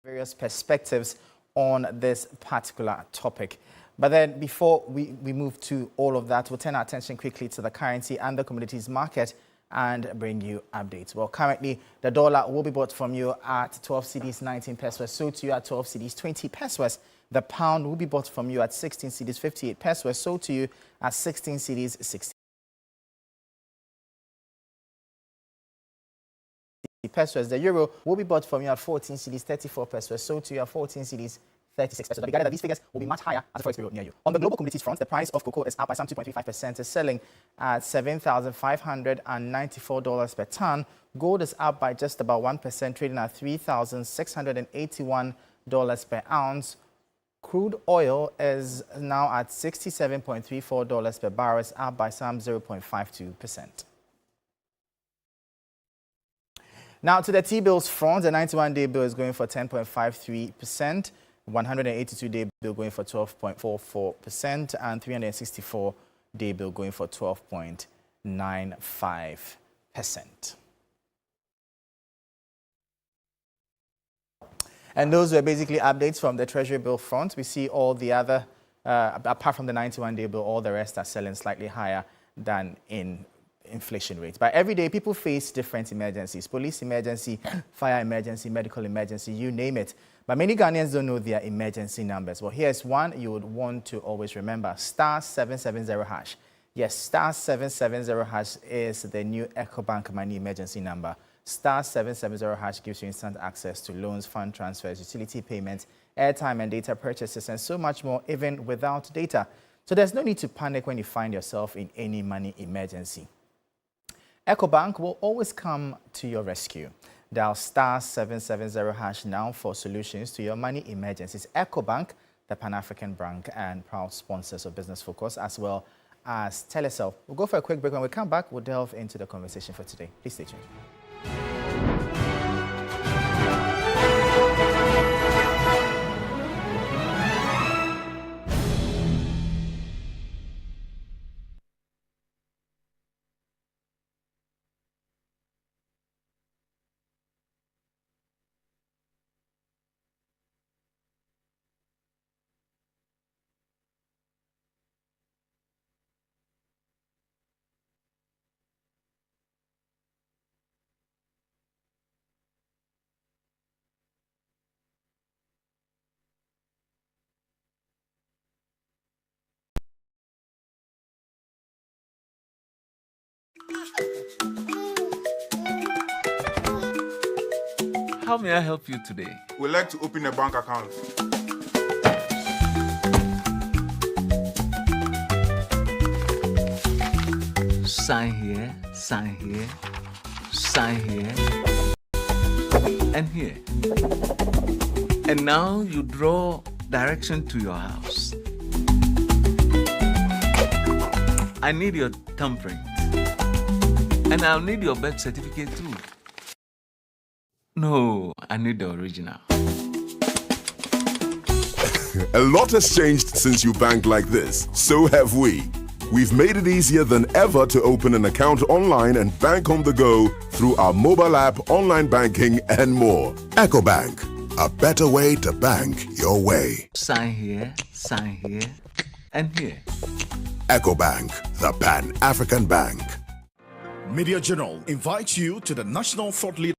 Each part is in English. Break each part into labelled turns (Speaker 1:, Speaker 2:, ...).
Speaker 1: various perspectives on this particular topic. But then before we move to all of that, we'll turn our attention quickly to the currency and the commodities market and bring you updates. Well, currently, the dollar will be bought from you at 12 cedis 19 pesos, sold to you at 12 cedis 20 pesos. The pound will be bought from you at 16 cedis 58 pesos, sold to you at 16 cedis 60 pesos. The euro will be bought from you at 14 cedis 34 pesos, sold to you at 14 cedis 36 pesos. But be guided that these figures will be much higher as the forex bureau near you. On the global commodities front, the price of cocoa is up by some 2.35%, is selling at $7,594 per ton. Gold is up by just about 1%, trading at $3,681 per ounce. Crude oil is now at $67.34 per barrel, up by some 0.52%. Now to the T-bills front, the 91-day bill is going for 10.53%, 182-day bill going for 12.44%, and 364-day bill going for 12.95%. And those were basically updates from the Treasury bill front. We see all the other, apart from the 91-day bill, all the rest are selling slightly higher than in inflation rates. But every day, people face different emergencies: police emergency, fire emergency, medical emergency, you name it. But many Ghanaians don't know their emergency numbers. Well, here's one you would want to always remember: *770#. Yes, *770# is the new EcoBank Money emergency number. *770# gives you instant access to loans, fund transfers, utility payments, airtime and data purchases, and so much more, even without data. So there's no need to panic when you find yourself in any money emergency. EcoBank will always come to your rescue. Dial *770# now for solutions to your money emergencies. EcoBank, the Pan-African Bank and proud sponsors of Business Focus, as well as Telecel. We'll go for a quick break. When we come back, we'll delve into the conversation for today. Please stay tuned.
Speaker 2: How may I help you today?
Speaker 3: We'd like to open a bank account.
Speaker 2: Sign here, sign here, sign here, and here. And now you draw direction to your house. I need your thumbprint. And I'll need your birth certificate too. No, I need the original.
Speaker 4: A lot has changed since you banked like this. So have we. We've made it easier than ever to open an account online and bank on the go through our mobile app, online banking, and more. EcoBank, a better way to bank your way.
Speaker 2: Sign here, and here.
Speaker 4: EcoBank, the Pan-African Bank.
Speaker 5: Media Journal invites you to the National Thought Leader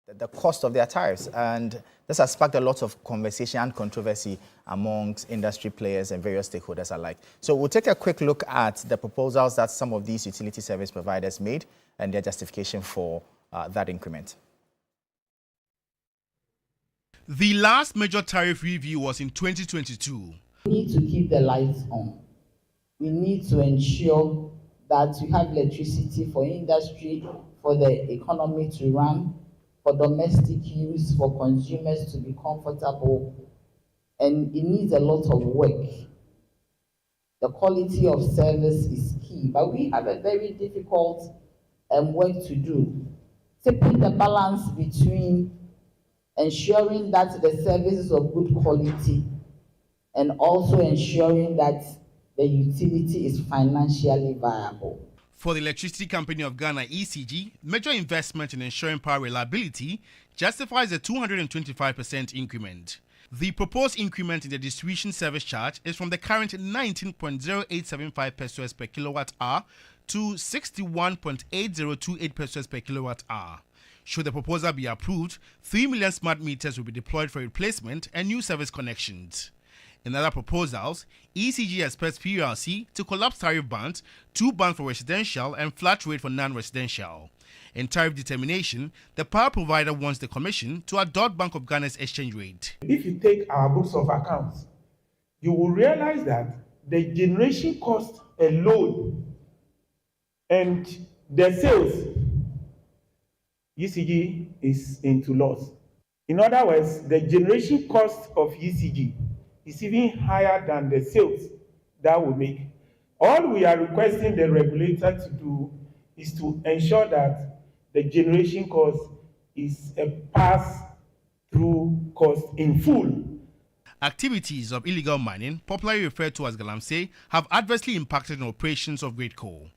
Speaker 1: the cost of their tariffs. And this has sparked a lot of conversation and controversy amongst industry players and various stakeholders alike. So we'll take a quick look at the proposals that some of these utility service providers made and their justification for that increment.
Speaker 6: The last major tariff review was in 2022.
Speaker 7: We need to keep the lights on. We need to ensure that we have electricity for industry, for the economy to run, for domestic use, for consumers to be comfortable, and it needs a lot of work. The quality of service is key, but we have a very difficult work to do. Taking the balance between ensuring that the service is of good quality and also ensuring that the utility is financially viable.
Speaker 6: For the Electricity Company of Ghana, ECG, major investment in ensuring power reliability justifies a 225% increment. The proposed increment in the distribution service charge is from the current 19.0875 pesos per kilowatt hour to 61.8028 pesos per kilowatt hour. Should the proposal be approved, 3 million smart meters will be deployed for replacement and new service connections. In other proposals, ECG expects PLC to collapse tariff bands, 2 bands for residential and flat rate for non-residential. In tariff determination, the power provider wants the Commission to adopt Bank of Ghana's exchange rate.
Speaker 8: If you take our books of accounts, you will realize that the generation cost alone and the sales, ECG is into loss. In other words, the generation cost of ECG is even higher than the sales that we make. All we are requesting the regulator to do is to ensure that the generation cost is a pass-through cost in full.
Speaker 6: Activities of illegal mining, popularly referred to as galamsey, have adversely impacted on operations of grid coal.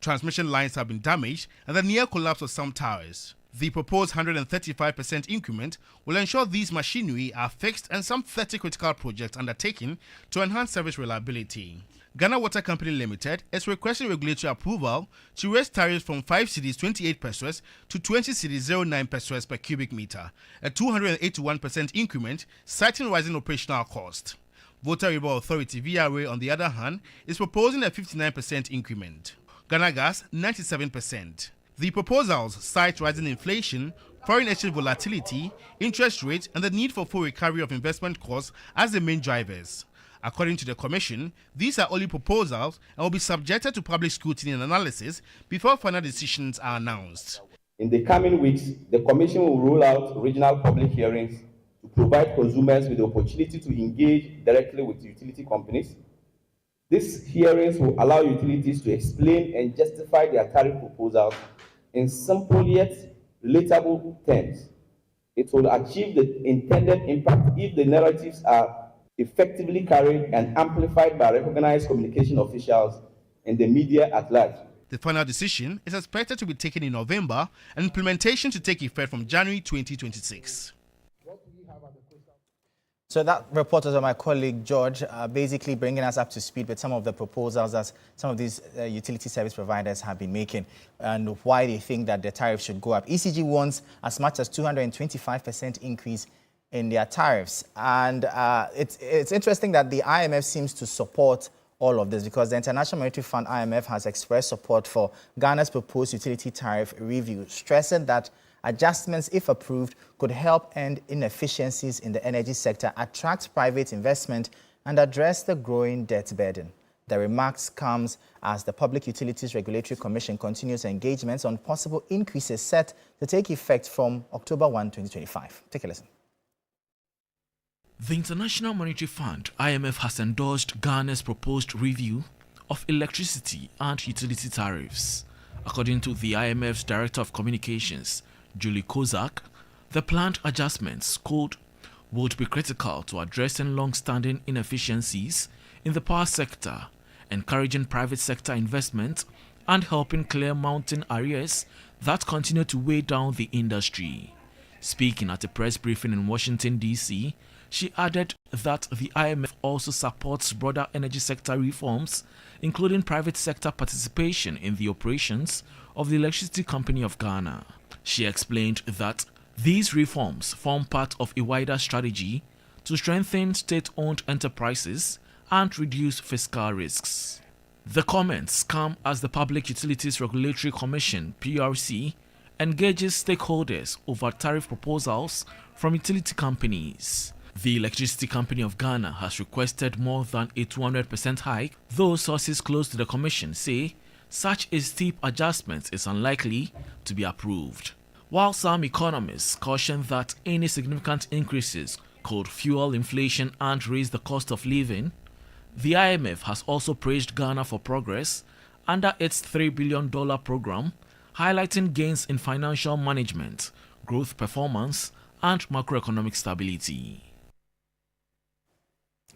Speaker 6: Transmission lines have been damaged and the near collapse of some towers. The proposed 135% increment will ensure these machinery are fixed and some 30 critical projects undertaken to enhance service reliability. Ghana Water Company Limited is requesting regulatory approval to raise tariffs from 5 cedis 28 pesos to 20 cedis 09 pesos per cubic meter, a 281% increment, citing rising operational cost. Water River Authority VRA, on the other hand, is proposing a 59% increment. Ghana Gas 97%. The proposals cite rising inflation, foreign exchange volatility, interest rates, and the need for full recovery of investment costs as the main drivers. According to the Commission, these are only proposals and will be subjected to public scrutiny and analysis before final decisions are announced.
Speaker 9: In the coming weeks, the Commission will roll out regional public hearings to provide consumers with the opportunity to engage directly with utility companies. These hearings will allow utilities to explain and justify their tariff proposals in simple yet relatable terms. It will achieve the intended impact if the narratives are effectively carried and amplified by recognized communication officials and the media at large.
Speaker 6: The final decision is expected to be taken in November and implementation to take effect from January 2026.
Speaker 1: So that report was by my colleague George, basically bringing us up to speed with some of the proposals that some of these utility service providers have been making and why they think that the tariff should go up. ECG wants as much as 225% increase in their tariffs. And it's interesting that the IMF seems to support all of this because the International Monetary Fund, IMF, has expressed support for Ghana's proposed utility tariff review, stressing that adjustments, if approved, could help end inefficiencies in the energy sector, attract private investment, and address the growing debt burden. The remarks comes as the Public Utilities Regulatory Commission continues engagements on possible increases set to take effect from October 1, 2025. Take a listen.
Speaker 10: The International Monetary Fund, IMF, has endorsed Ghana's proposed review of electricity and utility tariffs. According to the IMF's Director of Communications, Julie Kozak, the planned adjustments would be critical to addressing long-standing inefficiencies in the power sector, encouraging private sector investment, and helping clear mounting arrears that continue to weigh down the industry. Speaking at a press briefing in Washington, D.C., she added that the IMF also supports broader energy sector reforms, including private sector participation in the operations of the Electricity Company of Ghana. She explained that These reforms form part of a wider strategy to strengthen state-owned enterprises and reduce fiscal risks. The comments come as the Public Utilities Regulatory Commission (PURC) engages stakeholders over tariff proposals from utility companies. The Electricity Company of Ghana has requested more than a 200% hike, though sources close to the commission say such a steep adjustment is unlikely to be approved. While some economists caution that any significant increases could fuel inflation and raise the cost of living, the IMF has also praised Ghana for progress under its $3 billion program, highlighting gains in financial management, growth performance, and macroeconomic stability.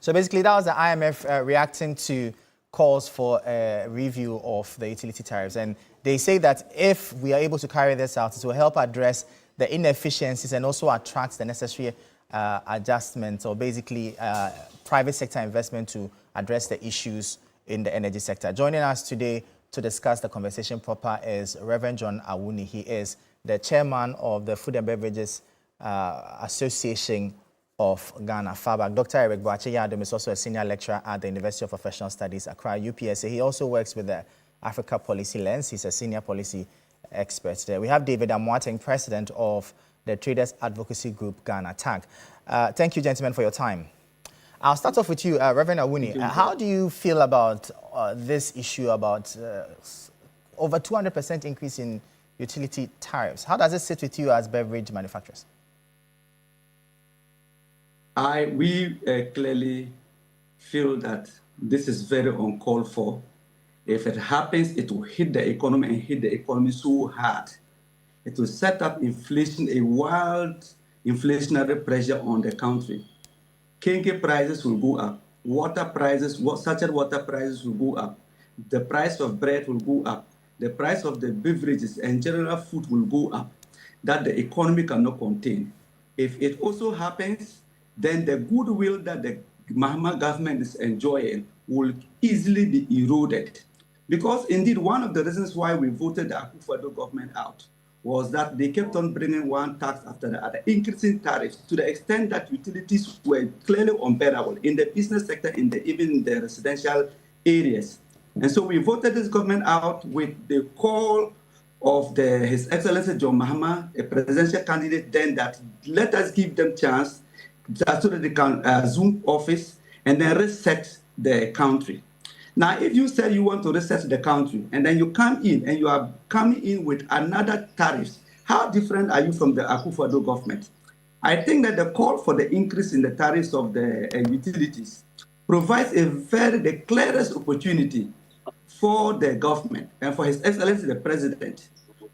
Speaker 1: So basically, that was the IMF reacting to calls for a review of the utility tariffs. And they say that if we are able to carry this out, it will help address the inefficiencies and also attract the necessary adjustments, or basically private sector investment to address the issues in the energy sector. Joining us today to discuss the conversation proper is Reverend John Awuni. He is the chairman of the Food and Beverages Association of Ghana, FABAG. Dr. Eric Boakye-Yadom is also a senior lecturer at the University of Professional Studies, Accra, UPSA. He also works with the Africa Policy Lens. He's a senior policy expert there. We have David Amoateng, president of the Traders Advocacy Group, Ghana, TAG. Thank you, gentlemen, for your time. I'll start off with you, Reverend Awuni. How do you feel about this issue about over 200% increase in utility tariffs? How does it sit with you as beverage manufacturers?
Speaker 11: We clearly feel that this is very uncalled for. If it happens, it will hit the economy and hit the economy so hard. It will set up inflation, a wild inflationary pressure on the country. Kinky prices will go up. Water prices, sachet water prices will go up. The price of bread will go up. The price of the beverages and general food will go up, that the economy cannot contain. If it also happens, then the goodwill that the Mahama government is enjoying will easily be eroded. Because indeed, one of the reasons why we voted the Akufo-Addo government out was that they kept on bringing one tax after the other, increasing tariffs to the extent that utilities were clearly unbearable in the business sector, even in the residential areas. And so we voted this government out with the call of His Excellency John Mahama, a presidential candidate, then that let us give them chance so that they can zoom office and then reset the country. Now, if you say you want to reset the country and then you come in and you are coming in with another tariffs, how different are you from the Akufo-Addo government? I think that the call for the increase in the tariffs of the utilities provides the clearest opportunity for the government and for His Excellency the President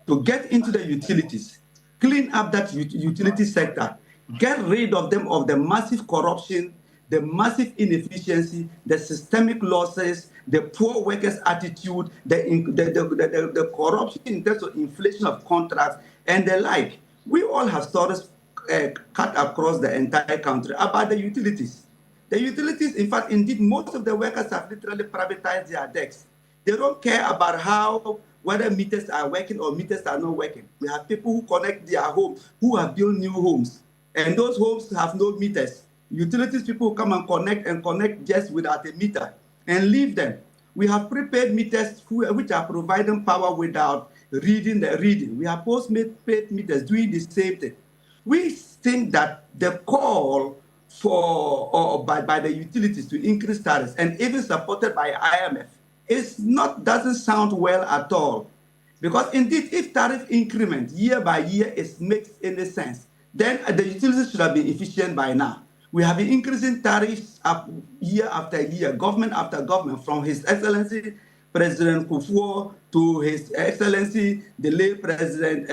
Speaker 11: to get into the utilities, clean up that utility sector, get rid of them, of the massive corruption, the massive inefficiency, the systemic losses, the poor workers' attitude, the corruption in terms of inflation of contracts, and the like. We all have stories cut across the entire country about the utilities. The utilities, in fact, indeed, most of the workers have literally privatized their decks. They don't care about whether meters are working or meters are not working. We have people who connect their homes, who have built new homes, and those homes have no meters. Utilities people come and connect just without a meter and leave them. We have prepaid meters which are providing power without reading the reading. We have postpaid meters doing the same thing. We think that the call by the utilities to increase tariffs and even supported by IMF doesn't sound well at all. Because indeed, if tariff increment year by year makes any sense, then the utilities should have been efficient by now. We have been increasing tariffs up year after year, government after government, from His Excellency President Kufuor to His Excellency the late President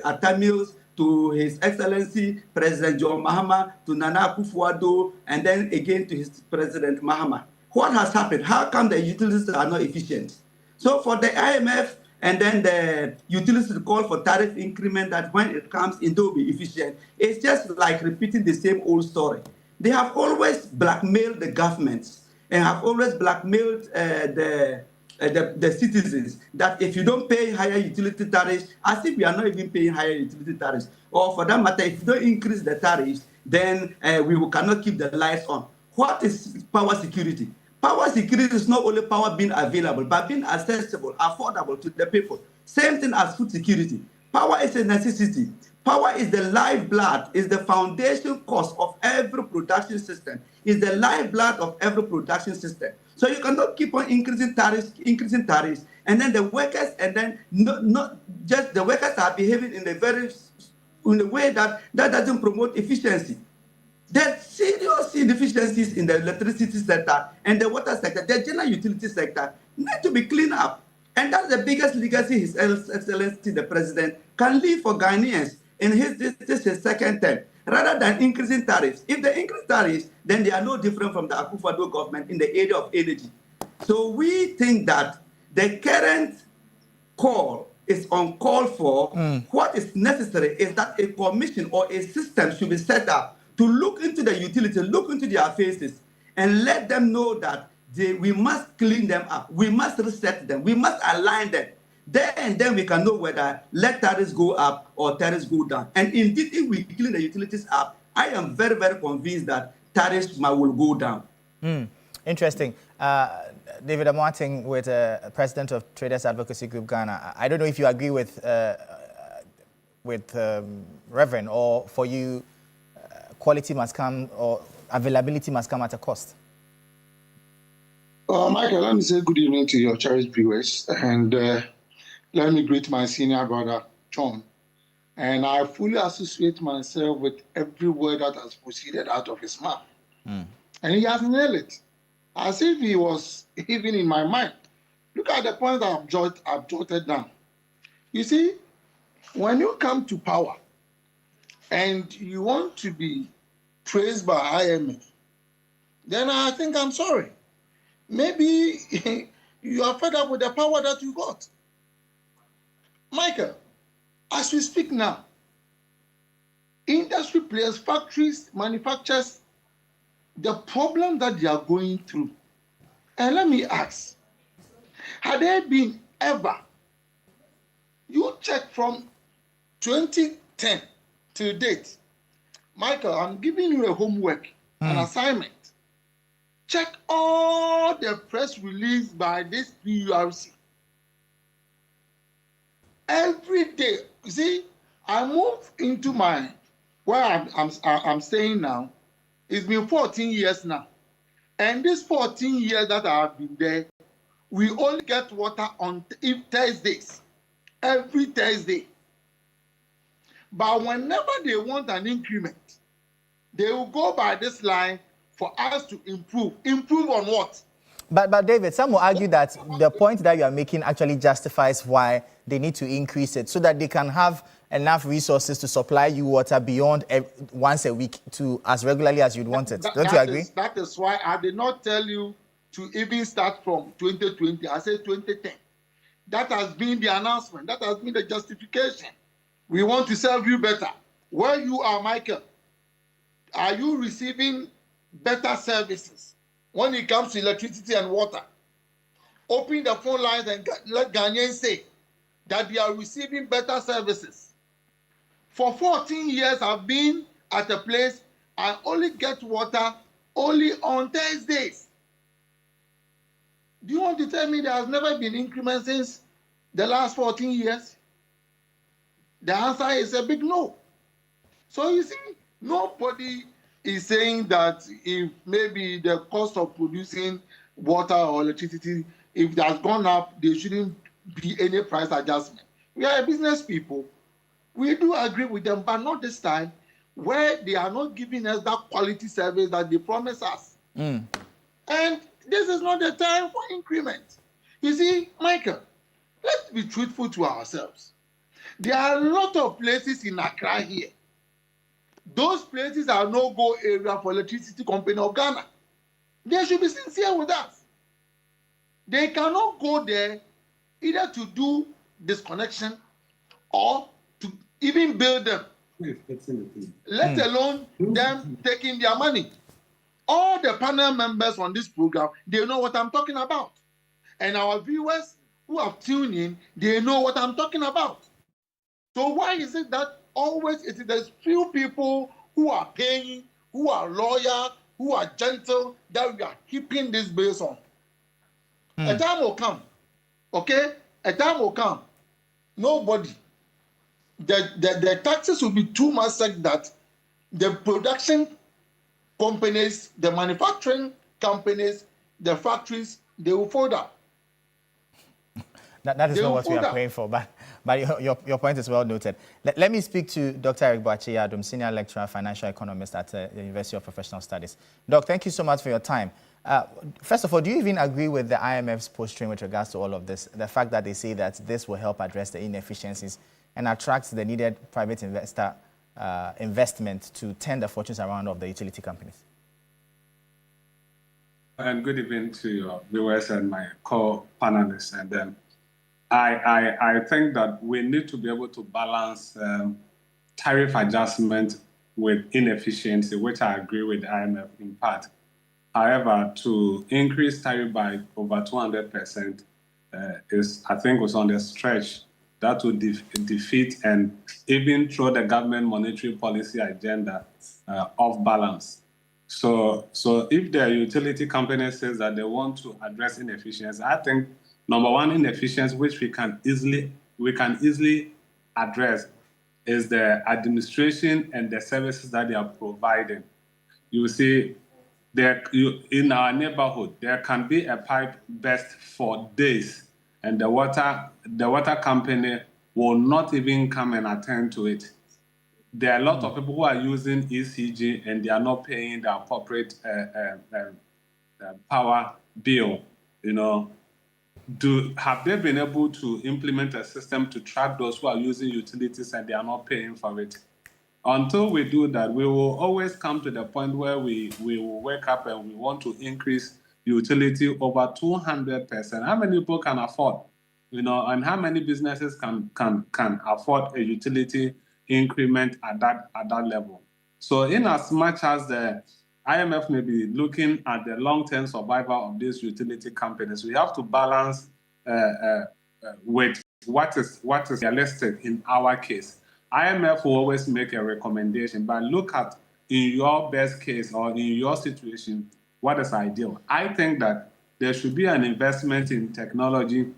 Speaker 11: Atta Mills to His Excellency President John Mahama to Nana Akufo-Addo, and then again to His President Mahama. What has happened? How come the utilities are not efficient? So for the IMF and then the utilities call for tariff increment that when it comes in, they'll be efficient. It's just like repeating the same old story. They have always blackmailed the governments and have always blackmailed the the citizens that if you don't pay higher utility tariffs, as if we are not even paying higher utility tariffs, or for that matter, if you don't increase the tariffs, then cannot keep the lights on. What is power security? Power security is not only power being available, but being accessible, affordable to the people. Same thing as food security. Power is a necessity. Power is the lifeblood, is the foundation cause of every production system, is the lifeblood of every production system. So you cannot keep on increasing tariffs, and then the workers, and then not just the workers are behaving in a way that doesn't promote efficiency. There's serious inefficiencies in the electricity sector and the water sector, the general utility sector need to be cleaned up. And that's the biggest legacy His Excellency the President can leave for Ghanaians in this his second term, rather than increasing tariffs. If they increase tariffs, then they are no different from the Akufo-Addo government in the area of energy. So we think that the current call is uncalled for. What is necessary is that a commission or a system should be set up to look into the utility, look into their faces, and let them know that we must clean them up, we must reset them, we must align them. Then we can know whether let tariffs go up or tariffs go down. And indeed, if we clean the utilities up, I am very, very convinced that tariffs will go down.
Speaker 1: Interesting. David Amoating, with President of Traders Advocacy Group Ghana. I don't know if you agree with Reverend, or for you, quality must come or availability must come at a cost.
Speaker 12: Michael, let me say good evening to your cherished viewers, and let me greet my senior brother, John. And I fully associate myself with every word that has proceeded out of his mouth. And he has nailed it, as if he was even in my mind. Look at the point I've jotted down. You see, when you come to power and you want to be praised by IMF, then I think I'm sorry. Maybe you are fed up with the power that you got. Michael, as we speak now, industry players, factories, manufacturers, the problem that they are going through. And let me ask, had there been ever, you check from 2010 to date, Michael, I'm giving you a homework, an assignment. Check all the press release by this PURC. Every day, you see, I move into where I'm staying now. It's been 14 years now. And these 14 years that I have been there, we only get water on Thursdays, every Thursday. But whenever they want an increment, they will go by this line for us to improve. Improve on what?
Speaker 1: But David, some will argue that the point that you are making actually justifies why they need to increase it, so that they can have enough resources to supply you water beyond once a week to as regularly as you'd want it. Don't you agree?
Speaker 12: That is why I did not tell you to even start from 2020. I said 2010. That has been the announcement. That has been the justification. We want to serve you better. Where you are, Michael, are you receiving better services when it comes to electricity and water? Open the phone lines and let Ghanaians say that they are receiving better services. For 14 years, I've been at a place, I only get water only on Thursdays. Do you want to tell me there has never been increment since the last 14 years? The answer is a big no. So you see, nobody is saying that if maybe the cost of producing water or electricity, if it has gone up, there shouldn't be any price adjustment. We are business people. We do agree with them, but not this time, where they are not giving us that quality service that they promise us. And this is not the time for increment. You see, Michael, let's be truthful to ourselves. There are a lot of places in Accra here. Those places are no-go area for electricity company of Ghana. They should be sincere with us. They cannot go there either to do disconnection or to even build them, let alone them taking their money. All the panel members on this program, they know what I'm talking about. And our viewers who have tuned in, they know what I'm talking about. So why is it that always it is the few people who are paying, who are loyal, who are gentle, that we are keeping this base on? A time will come, okay? A time will come. Nobody. The taxes will be too much such that the production companies, the manufacturing companies, the factories, they will fold up.
Speaker 1: That is not what we are praying for, but your point is well noted. Let me speak to Dr. Eric Boakye-Adom, Senior Lecturer, Financial Economist at the University of Professional Studies. Doc, thank you so much for your time. First of all, do you even agree with the IMF's posturing with regards to all of this? The fact that they say that this will help address the inefficiencies and attract the needed private investment to turn the fortunes around of the utility companies?
Speaker 13: And good evening to your viewers and my co-panelists. And I think that we need to be able to balance tariff adjustment with inefficiency, which I agree with the IMF in part. However, to increase tariff by over 200% I think, was on the stretch. That would defeat and even throw the government monetary policy agenda off balance. So if the utility company says that they want to address inefficiency, I think number one inefficiency which we can easily address is the administration and the services that they are providing. You see, in our neighborhood, there can be a pipe burst for days, and the water company will not even come and attend to it. There are a lot of people who are using ECG and they are not paying their corporate power bill. You know, have they been able to implement a system to track those who are using utilities and they are not paying for it? Until we do that, we will always come to the point where we will wake up and we want to increase utility over 200%. How many people can afford, you know, and how many businesses can afford a utility increment at that level? So in as much as the IMF may be looking at the long-term survival of these utility companies, we have to balance with what is realistic in our case. IMF will always make a recommendation, but look at in your best case or in your situation, what is ideal. I think that there should be an investment in technology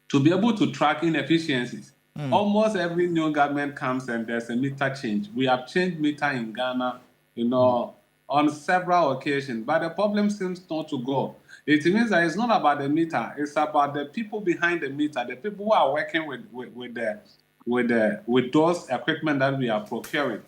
Speaker 13: to be able to track inefficiencies. Almost every new government comes and there's a meter change. We have changed meter in Ghana, you know, on several occasions, but the problem seems not to go. It means that it's not about the meter, it's about the people behind the meter, the people who are working with those equipment that we are procuring.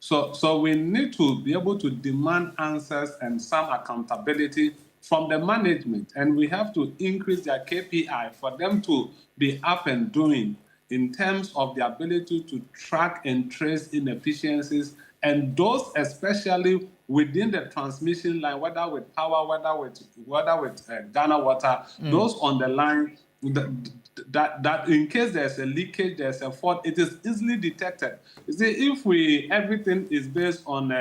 Speaker 13: So we need to be able to demand answers and some accountability from the management, and we have to increase their KPI for them to be up and doing in terms of the ability to track and trace inefficiencies, and those especially within the transmission line, whether with power, whether with Ghana Water, those on the line, that in case there's a leakage, there's a fault, it is easily detected. You see, if everything is based on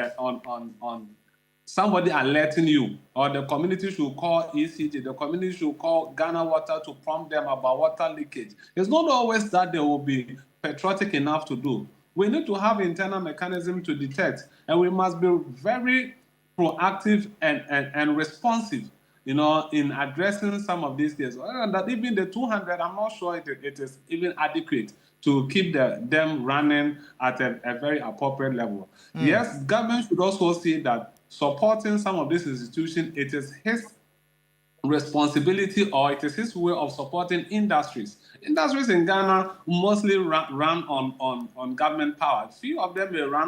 Speaker 13: somebody alerting you, or the community should call ECG, the community should call Ghana Water to prompt them about water leakage. It's not always that they will be patriotic enough to do. We need to have internal mechanism to detect, and we must be very proactive and responsive, you know, in addressing some of these cases. And that even the 200, I'm not sure it is even adequate to keep them running at a very appropriate level. Yes, government should also see that supporting some of these institutions, it is his responsibility, or it is his way of supporting industries. Industries in Ghana mostly run on government power. Few of them may run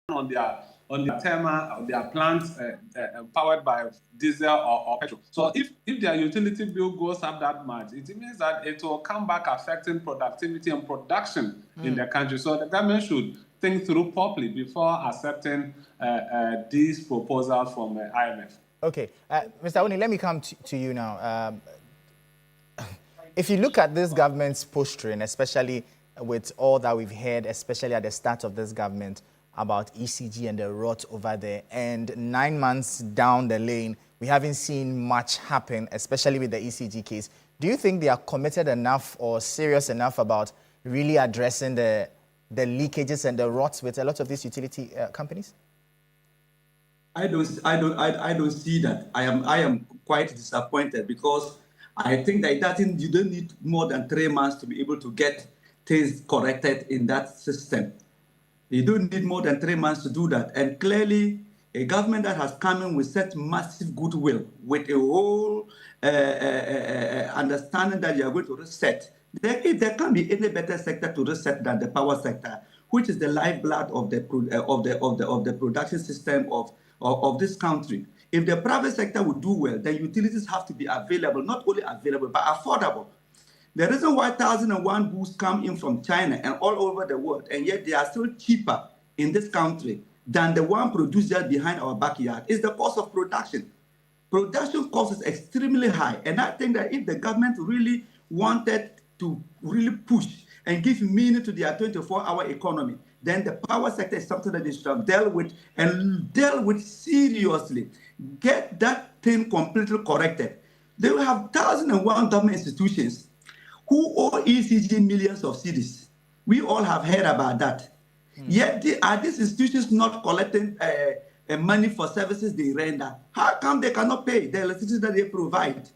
Speaker 13: on their thermal, or their plants powered by diesel or petrol. So if their utility bill goes up that much, it means that it will come back affecting productivity and production in the country. So the government should think through properly before accepting these proposals from IMF.
Speaker 1: Okay, Mr. Oni, let me come to you now. If you look at this government's posturing, especially with all that we've heard, especially at the start of this government, about ECG and the rot over there, and 9 months down the lane, we haven't seen much happen, especially with the ECG case. Do you think they are committed enough or serious enough about really addressing the leakages and the rots with a lot of these utility companies?
Speaker 11: I don't see that. I am quite disappointed because I think that you don't need more than 3 months to be able to get things corrected in that system. You don't need more than 3 months to do that. And clearly, a government that has come in with such massive goodwill, with a whole understanding that you are going to reset, if there can't be any better sector to reset than the power sector, which is the lifeblood of the production system of this country. If the private sector would do well, then utilities have to be available, not only available, but affordable. The reason why 1001 booths come in from China and all over the world, and yet they are still cheaper in this country than the one produced just behind our backyard, is the cost of production. Production cost is extremely high. And I think that if the government really wanted to really push and give meaning to their 24-hour economy, then the power sector is something that they should have dealt with and dealt with seriously. Get that thing completely corrected. They will have 1001 government institutions who owe ECG millions of cedis. We all have heard about that. Yet, are these institutions not collecting money for services they render? How come they cannot pay the electricity that they provide?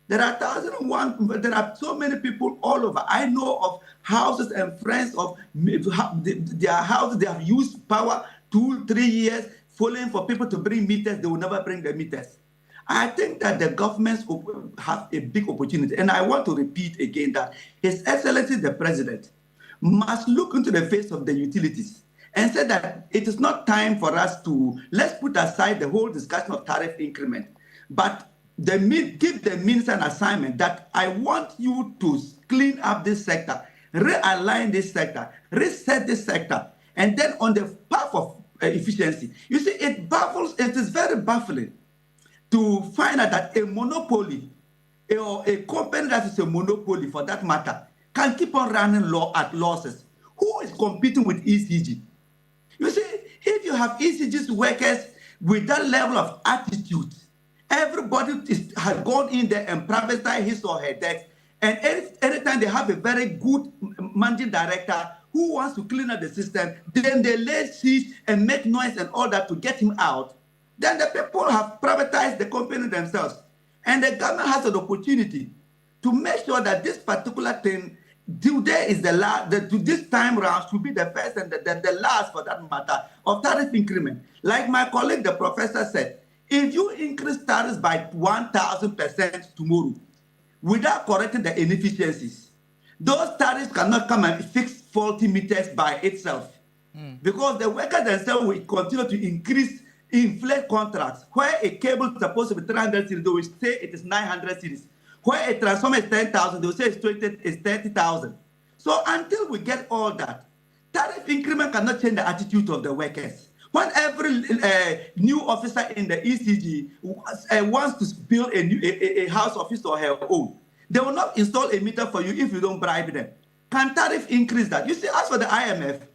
Speaker 11: There are 1001, there are so many people all over. I know of houses and friends of their houses, they have used power 2-3 years, following for people to bring meters, they will never bring the meters. I think that the governments have a big opportunity. And I want to repeat again that His Excellency the President must look into the face of the utilities and say that it is not time for us to, let's put aside the whole discussion of tariff increment, but give the minister an assignment that I want you to clean up this sector, realign this sector, reset this sector, and then on the path of efficiency. You see, it is very baffling to find out that a monopoly or a company that is a monopoly for that matter can keep on running at losses. Who is competing with ECG? You see, if you have ECG's workers with that level of attitude, everybody has gone in there and privatized his or her debt, and anytime they have a very good managing director who wants to clean up the system, then they lay siege and make noise and all that to get him out. Then the people have privatized the company themselves. And the government has an opportunity to make sure that this particular thing, today is the last, this time round should be the first and the last for that matter of tariff increment. Like my colleague, the professor said, if you increase tariffs by 1,000% tomorrow without correcting the inefficiencies, those tariffs cannot come and fix faulty meters by itself. Because the workers themselves will continue to inflate contracts. Where a cable is supposed to be 300 series, they will say it is 900 series. Where a transformer is 10,000, they will say it's 30,000. So until we get all that, tariff increment cannot change the attitude of the workers. When every new officer in the ECG wants to build a house of his or her own, they will not install a meter for you if you don't bribe them. Can tariff increase that? You see, as for the IMF,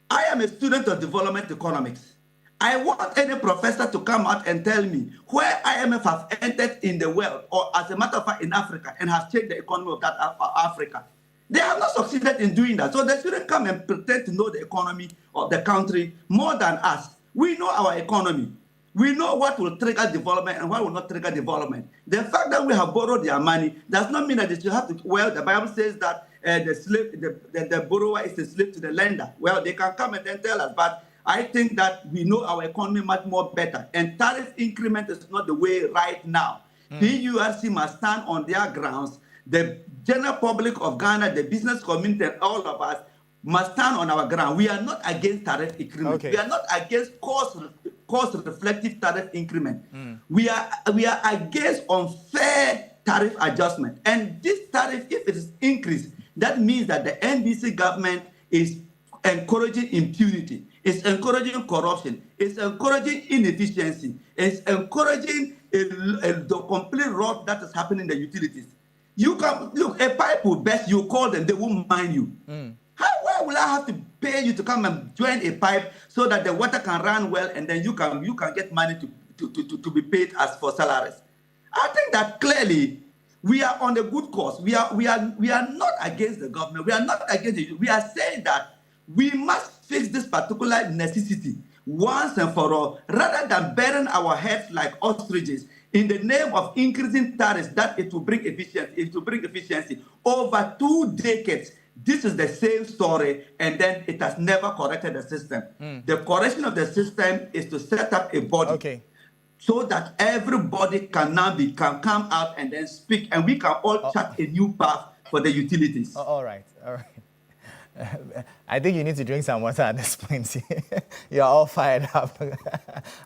Speaker 11: I am a student of development economics. I want any professor to come out and tell me where IMF have entered in the world, or as a matter of fact in Africa, and has changed the economy of that Africa. They have not succeeded in doing that. So they shouldn't come and pretend to know the economy of the country more than us. We know our economy. We know what will trigger development and what will not trigger development. The fact that we have borrowed their money does not mean that they should have to, well, the Bible says that the borrower is a slave to the lender. Well, they can come and then tell us, but I think that we know our economy much more better. And tariff increment is not the way right now. PURC must stand on their grounds. The general public of Ghana, the business community, and all of us must stand on our ground. We are not against tariff increment. Okay. We are not against cost-reflective tariff increment. We are against unfair tariff adjustment. And this tariff, if it is increased, that means that the NDC government is encouraging impunity. It's encouraging corruption. It's encouraging inefficiency. It's encouraging the complete rot that is happening in the utilities. You can look, a pipe will burst, you call them, they won't mind you. Why will I have to pay you to come and join a pipe so that the water can run well and then you can get money to be paid as for salaries. I think that clearly we are on a good course. We are not against the government. We are not against it. We are saying that we must fix this particular necessity once and for all, rather than burying our heads like ostriches in the name of increasing tariffs that it will bring efficiency. It will bring efficiency over 2 decades. This is the same story, and then it has never corrected the system. The correction of the system is to set up a body so that everybody can come out and then speak, and we can all chart a new path for the utilities.
Speaker 1: All right. I think you need to drink some water at this point. You're all fired up.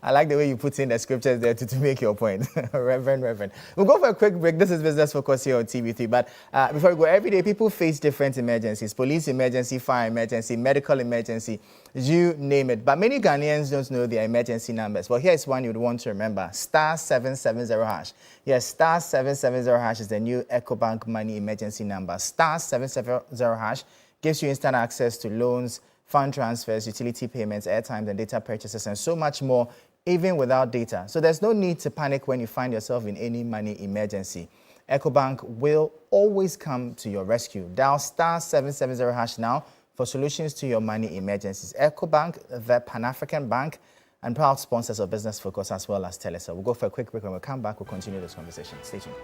Speaker 1: I like the way you put in the scriptures there to make your point. Reverend. We'll go for a quick break. This is Business Focus here on TV3. But before we go, every day people face different emergencies. Police emergency, fire emergency, medical emergency, you name it. But many Ghanaians don't know their emergency numbers. Well, here's one you'd want to remember. *770#. Yes, *770# is the new EcoBank Money emergency number. *770# gives you instant access to loans, fund transfers, utility payments, airtime and data purchases, and so much more, even without data. So there's no need to panic when you find yourself in any money emergency. EcoBank will always come to your rescue. Dial *770# now for solutions to your money emergencies. EcoBank, the Pan-African Bank, and proud sponsors of Business Focus as well as Telesa. We'll go for a quick break. When we come back, we'll continue this conversation. Stay tuned.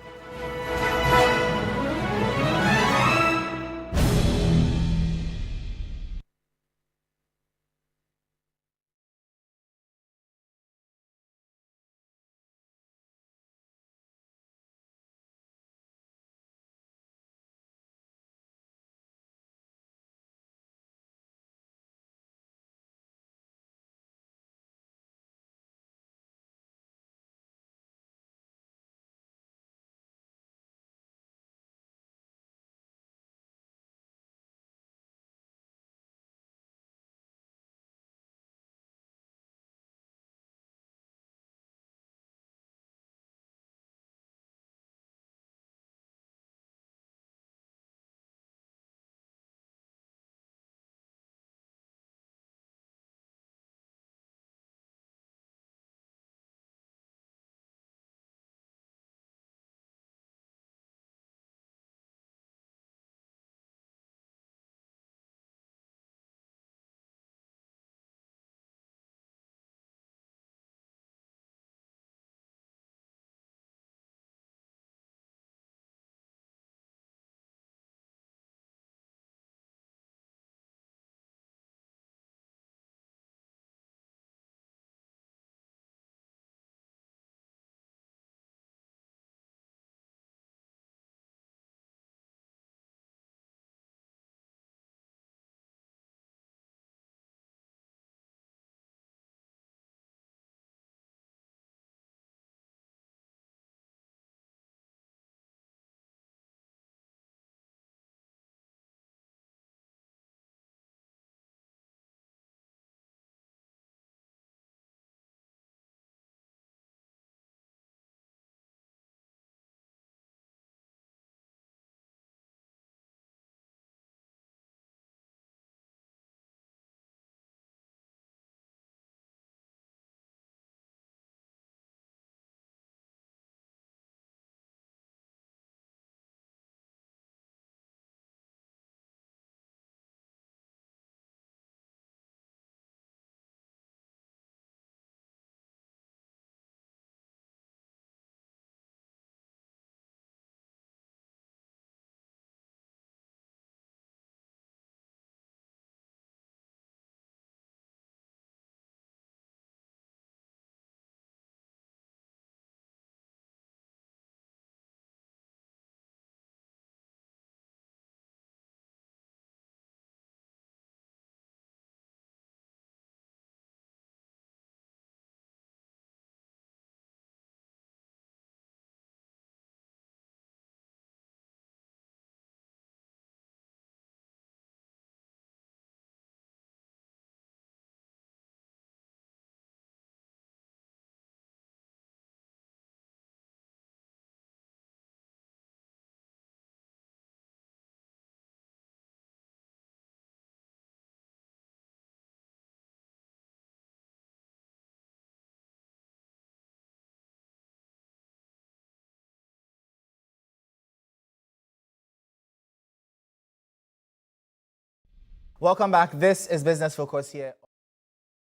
Speaker 1: Welcome back. This is Business Focus here.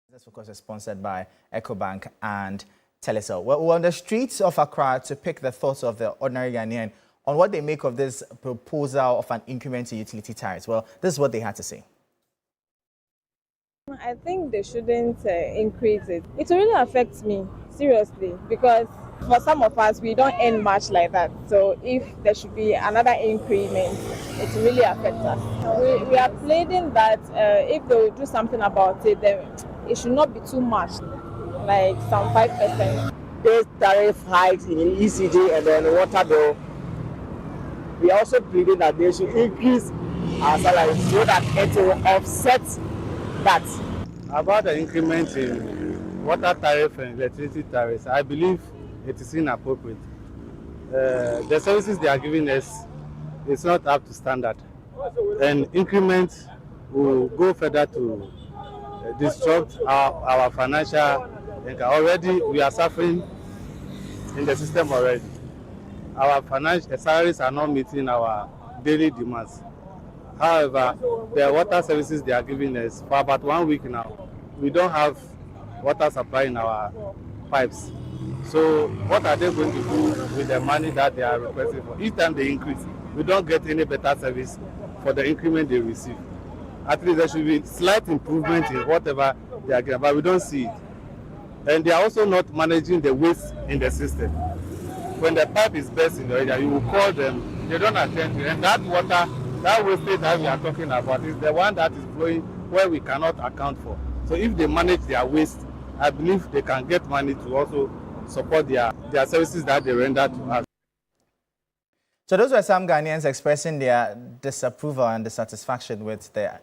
Speaker 1: Business Focus is sponsored by EcoBank and Telecel. We're on the streets of Accra to pick the thoughts of the ordinary Ghanaian on what they make of this proposal of an increment in utility tariffs. Well, this is what they had to say.
Speaker 14: I think they shouldn't increase it. It really affects me, seriously, because for some of us, we don't earn much like that. So if there should be another increment, it really affects us. We are pleading that if they will do something about it, then it should not be too much, like some 5%.
Speaker 15: Those tariff hikes in ECG and then water bill, we are also pleading that they should increase our salaries so that it will offset that.
Speaker 16: About the increment in water tariff and electricity tariffs, I believe it is inappropriate. The services they are giving us is not up to standard. And increment will go further to disrupt our financial income. Already we are suffering in the system already. Our financial salaries are not meeting our daily demands. However, the water services they are giving us for about 1 week now, we don't have water supply in our pipes. So what are they going to do with the money that they are requesting for? Each time they increase, we don't get any better service for the increment they receive. At least there should be slight improvement in whatever they are getting, but we don't see it. And they are also not managing the waste in the system. When the pipe is burst in the area, you will call them, they don't attend to it. And that water, that wastage that we are talking about is the one that is flowing where we cannot account for. So if they manage their waste, I believe they can get money to also support their services that they render to us.
Speaker 1: So those were some Ghanaians expressing their disapproval and dissatisfaction with the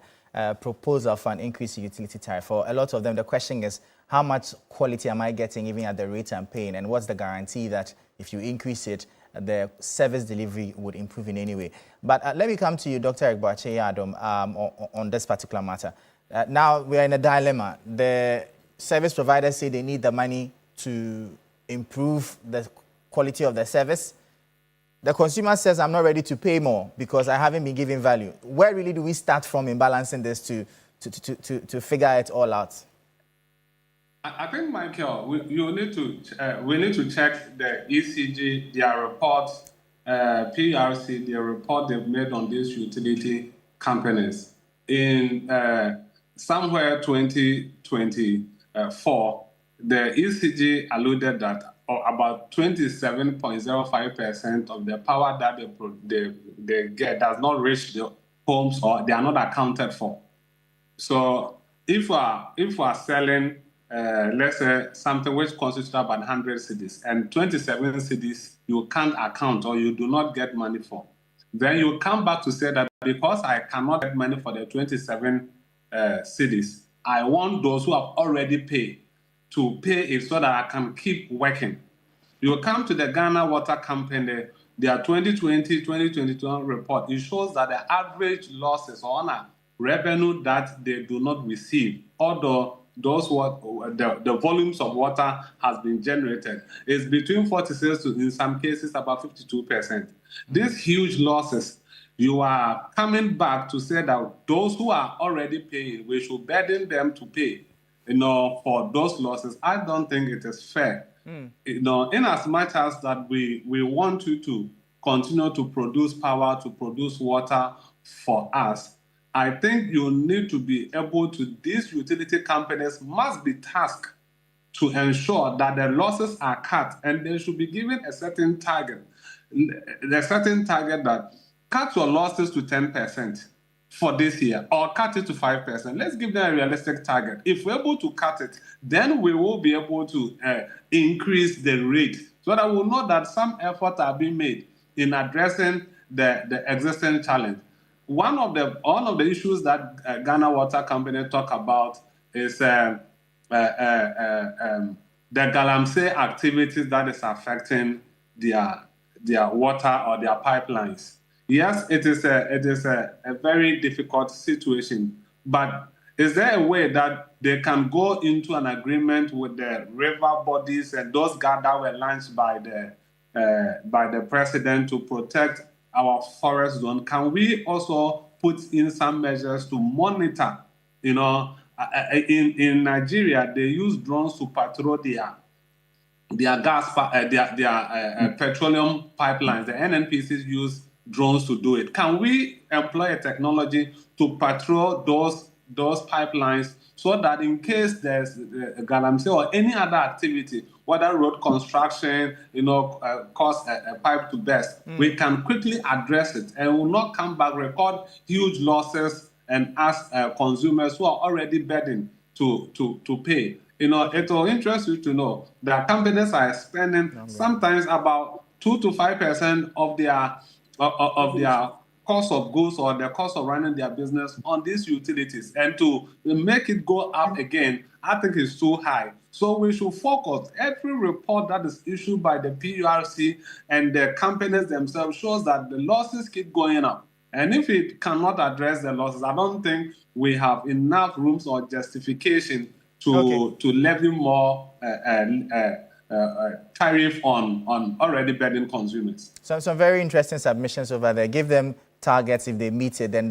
Speaker 1: proposal for an increase in utility tariff. For a lot of them, the question is, how much quality am I getting even at the rate I'm paying? And what's the guarantee that if you increase it, the service delivery would improve in any way? But let me come to you, Dr. Egboache-Adam, on this particular matter. Now we are in a dilemma. The service providers say they need the money to improve the quality of the service. The consumer says, I'm not ready to pay more because I haven't been given value. Where really do we start from in balancing this to figure it all out?
Speaker 13: I think, Michael, we need to check the ECG, their report, PRC, their report they've made on these utility companies. In somewhere 2024, the ECG alluded that about 27.05% of the power that they get does not reach the homes or they are not accounted for. So if we are selling, let's say, something which constitutes about 100 cedis and 27 cedis you can't account or you do not get money for, then you come back to say that because I cannot get money for the 27 cedis, I want those who have already paid to pay it so that I can keep working. You come to the Ghana Water Company, their 2020-2021 report, it shows that the average losses on a revenue that they do not receive, although the volumes of water has been generated, is between 46 to, in some cases, about 52%. These huge losses, you are coming back to say that those who are already paying, we should burden them to pay, for those losses. I don't think it is fair. In as much as that we want you to continue to produce power, to produce water for us, I think you need to be able to, these utility companies must be tasked to ensure that the losses are cut, and they should be given a certain target. That cut your losses to 10% for this year, or cut it to 5%. Let's give them a realistic target. If we're able to cut it, then we will be able to increase the rate, so that we'll know that some efforts are being made in addressing the existing challenge. One of the issues that Ghana Water Company talk about is the galamsey activities that is affecting their water or their pipelines. Yes, it is a very difficult situation, but is there a way that they can go into an agreement with the river bodies and those guards that were launched by the president to protect our forest zone? Can we also put in some measures to monitor. You know, in Nigeria, they use drones to patrol their petroleum pipelines. The NNPCs use drones to do it. Can we employ a technology to patrol those pipelines so that in case there's galamsey or any other activity, whether road construction, cause a pipe to burst, we can quickly address it and will not come back, record huge losses, and ask consumers who are already burdened to pay. It will interest you to know that companies are spending sometimes about 2 to 5% of their cost of goods or the cost of running their business on these utilities, and to make it go up again, I think it's too high. So we should focus. Every report that is issued by the PURC and the companies themselves shows that the losses keep going up. And if it cannot address the losses, I don't think we have enough rooms or justification to levy more tariff on already burdened consumers. So
Speaker 1: some very interesting submissions over there. Give them targets. If they meet it, then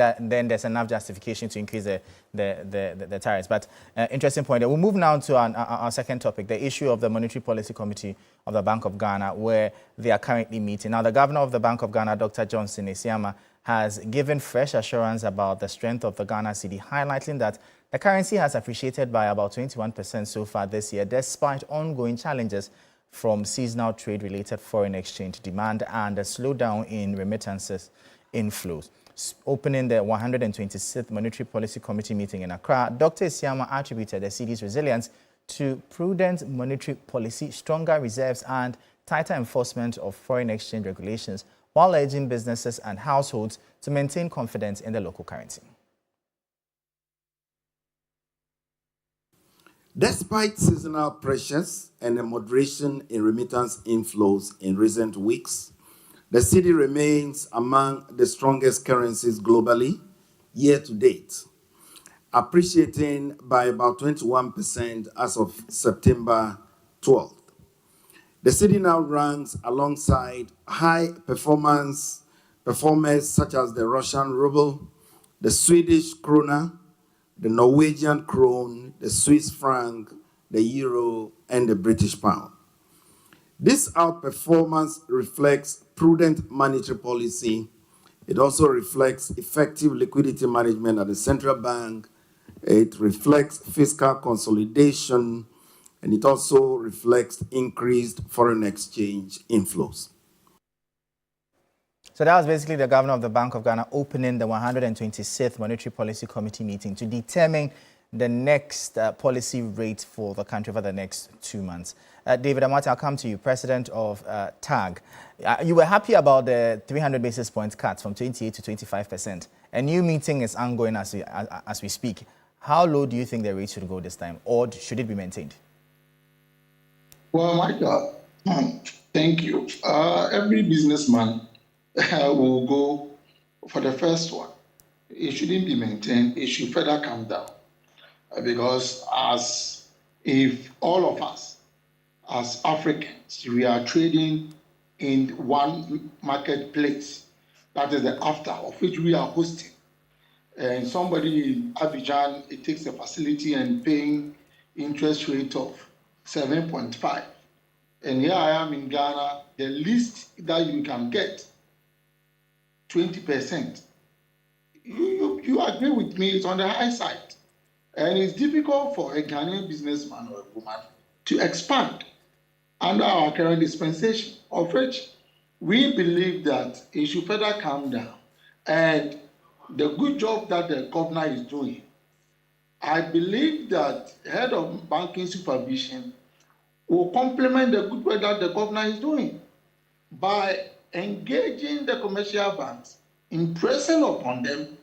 Speaker 1: there's enough justification to increase the tariffs. But interesting point. We'll move now to our second topic, the issue of the Monetary Policy Committee of the Bank of Ghana, where they are currently meeting. Now, the Governor of the Bank of Ghana, Dr. Johnson Esiama, has given fresh assurance about the strength of the Ghana Cedi, highlighting that the currency has appreciated by about 21% so far this year, despite ongoing challenges from seasonal trade-related foreign exchange demand and a slowdown in remittances inflows. Opening the 126th Monetary Policy Committee meeting in Accra, Dr. Esiama attributed the Cedi's resilience to prudent monetary policy, stronger reserves, and tighter enforcement of foreign exchange regulations, while urging businesses and households to maintain confidence in the local currency.
Speaker 17: Despite seasonal pressures and a moderation in remittance inflows in recent weeks, the Cedi remains among the strongest currencies globally year to date, appreciating by about 21% as of September 12th. The Cedi now ranks alongside high performers such as the Russian ruble, the Swedish krona, the Norwegian krone, the Swiss franc, the euro, and the British pound. This outperformance reflects prudent monetary policy. It also reflects effective liquidity management at the central bank. It reflects fiscal consolidation, and it also reflects increased foreign exchange inflows.
Speaker 1: So that was basically the Governor of the Bank of Ghana opening the 126th Monetary Policy Committee meeting to determine the next policy rate for the country for the next 2 months. David Amati, I'll come to you, President of TAG. You were happy about the 300 basis points cut from 28 to 25%. A new meeting is ongoing as we speak. How low do you think the rate should go this time, or should it be maintained?
Speaker 12: Well, Michael, thank you. Every businessman will go for the first one. It shouldn't be maintained. It should further come down. Because if all of us, as Africans, we are trading in one marketplace, that is the AFTA, of which we are hosting. And somebody in Abidjan, it takes a facility and paying interest rate of 7.5. And here I am in Ghana, the least that you can get, 20%. You agree with me, it's on the high side. And it's difficult for a Ghanaian businessman or a woman to expand under our current dispensation, of which we believe that it should further come down. And the good job that the governor is doing, I believe that the head of banking supervision will complement the good work that the governor is doing by engaging the commercial banks, impressing upon them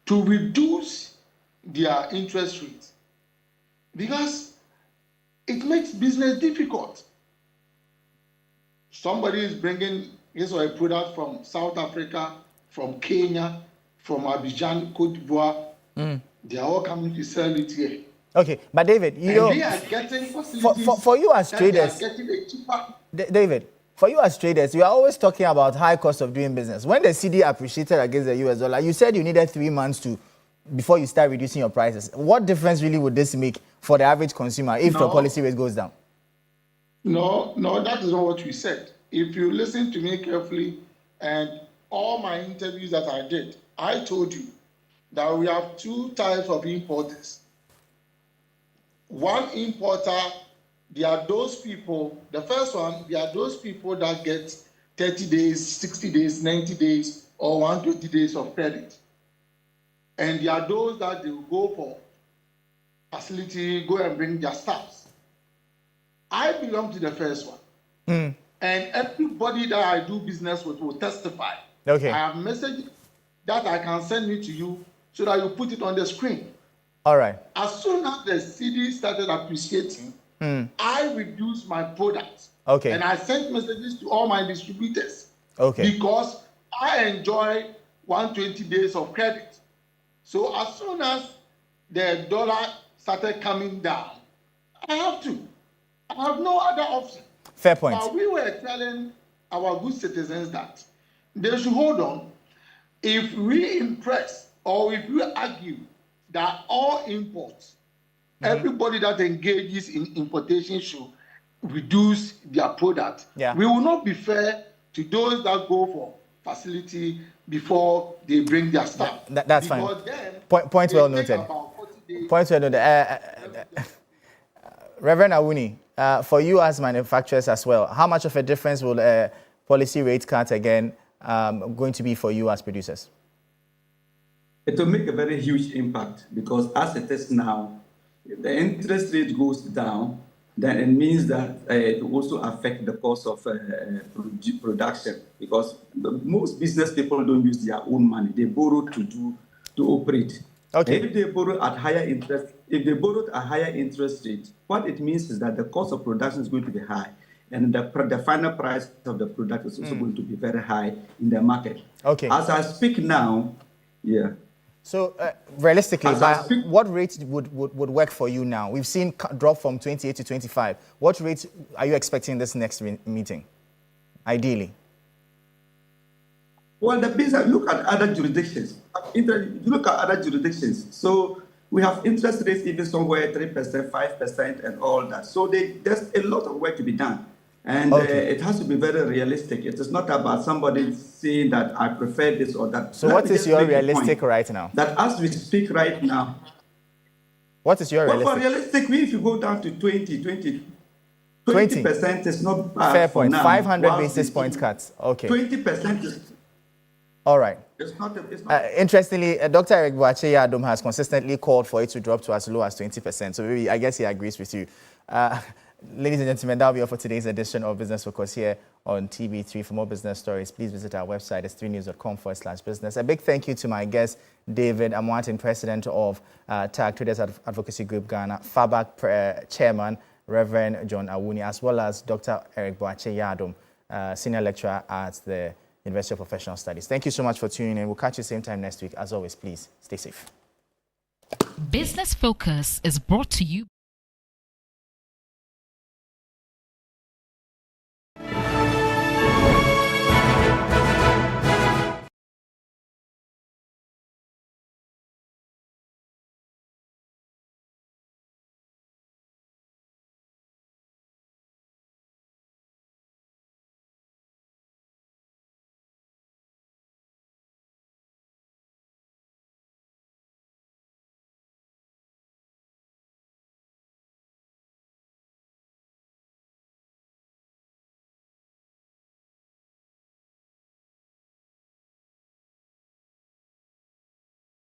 Speaker 12: to reduce their interest rates, because it makes business difficult. Somebody is bringing his or a product from South Africa, from Kenya, from Abidjan, Cote d'Ivoire. They are all coming to sell it here.
Speaker 1: Okay, but David,
Speaker 12: they are getting facilities
Speaker 1: for you as traders,
Speaker 12: they are getting a cheaper.
Speaker 1: David, for you as traders, you are always talking about high cost of doing business. When the Cedi appreciated against the US dollar, you said you needed 3 months before you start reducing your prices. What difference really would this make for the average consumer if the policy rate goes down?
Speaker 12: No, that is not what we said. If you listen to me carefully and all my interviews that I did, I told you that we have 2 types of importers. One importer, they are those people, the first one, they are those people that get 30 days, 60 days, 90 days, or 120 days of credit. And there are those that they will go for facility, go and bring their staffs. I belong to the first one. And everybody that I do business with will testify.
Speaker 1: Okay.
Speaker 12: I have message that I can send it to you so that you put it on the screen.
Speaker 1: All right.
Speaker 12: As soon as the Cedi started appreciating, I reduced my products.
Speaker 1: Okay.
Speaker 12: And I sent messages to all my distributors.
Speaker 1: Okay.
Speaker 12: Because I enjoy 120 days of credit. So as soon as the dollar started coming down, I have to. I have no other option.
Speaker 1: Fair point.
Speaker 12: But we were telling our good citizens that they should hold on. If we impress or if we argue that all imports, everybody that engages in importation should reduce their product, we will not be fair to those that go for facility before they bring their stuff.
Speaker 1: That's fine. Point well noted. Point well noted. Reverend Awuni, for you as manufacturers as well, how much of a difference will a policy rate cut again going to be for you as producers?
Speaker 11: It will make a very huge impact because as it is now, if the interest rate goes down, then it means that it will also affect the cost of production because most business people don't use their own money. They borrow to operate.
Speaker 1: Okay.
Speaker 11: If they borrow at higher interest, if they borrow at a higher interest rate, what it means is that the cost of production is going to be high, and the final price of the product is also going to be very high in the market.
Speaker 1: Okay.
Speaker 11: As I speak now,
Speaker 1: So realistically, what rate would work for you now? We've seen drop from 28 to 25. What rate are you expecting this next meeting, ideally?
Speaker 11: Well, the business, look at other jurisdictions. Look at other jurisdictions. So we have interest rates even somewhere 3%, 5%, and all that. So there's a lot of work to be done. And it has to be very realistic. It is not about somebody saying that I prefer this or that.
Speaker 1: So what is your realistic right now?
Speaker 11: That as we speak right now.
Speaker 1: What is your realistic?
Speaker 11: Well, for realistic, if you go down to 20% is not bad.
Speaker 1: Fair point.
Speaker 11: Now.
Speaker 1: 500 basis points cuts. Okay.
Speaker 11: 20% is...
Speaker 1: All right.
Speaker 11: It's not
Speaker 1: interestingly, Dr. Eric Boakye Adom has consistently called for it to drop to as low as 20%. So maybe, I guess he agrees with you. Ladies and gentlemen, that will be all for today's edition of Business Focus here on TV3. For more business stories, please visit our website. It's 3news.com/business. A big thank you to my guest, David Amwatin, President of TAG Traders Advocacy Group Ghana, FABAC Chairman, Reverend John Awuni, as well as Dr. Eric Boakye Adom, Senior Lecturer at the University of Professional Studies. Thank you so much for tuning in. We'll catch you same time next week. As always, please stay safe.
Speaker 18: Business Focus is brought to you